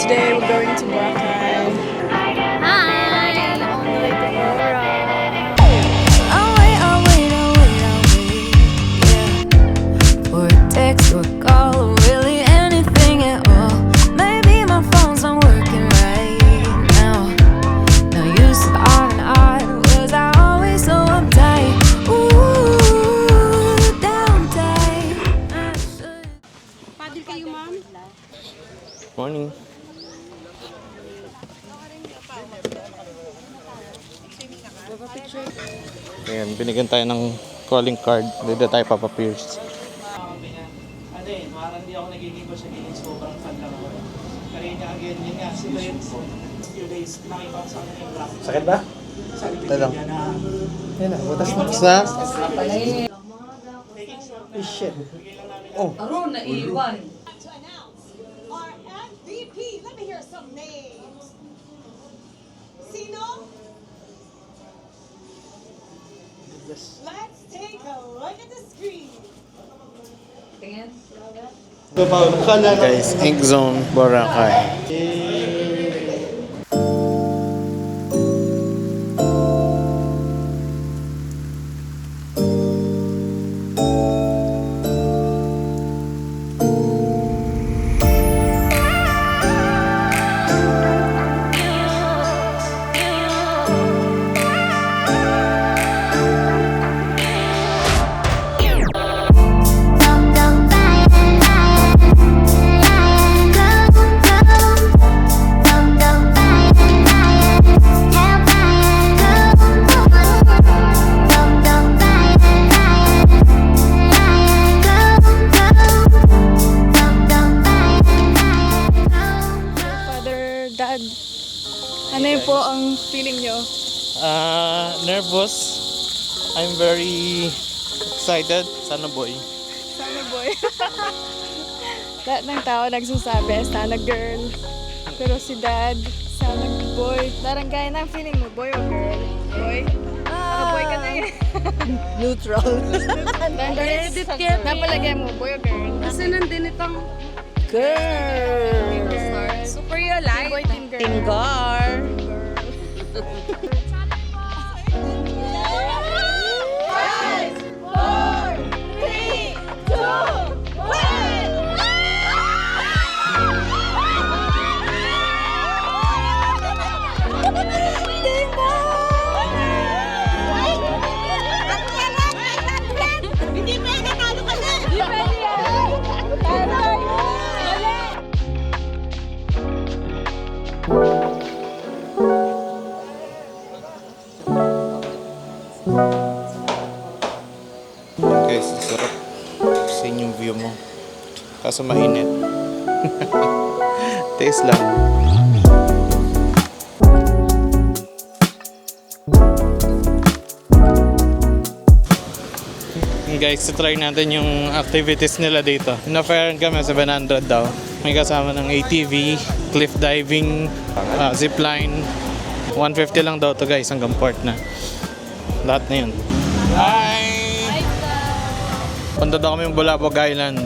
today we're going to Boracay. Hi! On the way to Bora. I'll wait, yeah. For a text or a call or really anything at all. Maybe my phone's not working right now. No use of on and on. Was I always so uptight? Ooh, down tight. Padil kayo, ma'am? Morning. Ayan, binigyan tayo ng calling card. Dito tayo papapierce. Ano eh, parang di ako nagiging ko siya giging sobrang fan lang ako. Pero yun nga, again, yun nga, si Lance, few days, nakita ko sa kanya yung black. Sakit ba? Sa likod Talong. niya na, Yan na, butas na. Sa? Shit. Oh. Aron na iwan. To announce our MVP. Let me hear some names. Sino? Let's take a look at the screen. Tingin. Guys, Ink Zone, Boracay. Father, Dad, ano yun po ang feeling nyo? Nervous. I'm very excited. Sana boy. Sana boy. Lahat ng tao nagsasabi, sana girl. Pero si Dad, sana boy. Parang gaya ng feeling mo, boy o girl? Boy? Naka-boy ka na eh. Neutral. Edit kit. Napalagay mo, boy o girl? Kasi nandun itong Girl. super you like. Boy, team girl. Tingar. Hindi pa yung natalo ka na. Hindi pa Guys, sarap. Sa yung view mo. Kaso mainit. Taste lang. Guys, try natin yung activities nila dito. Ina-farean kami 700 daw. May kasama ng ATV, cliff diving, zipline. 150 lang daw to guys, hanggang port na. Lahat na yun. Hi! Punta daw kami yung Bulabog Island.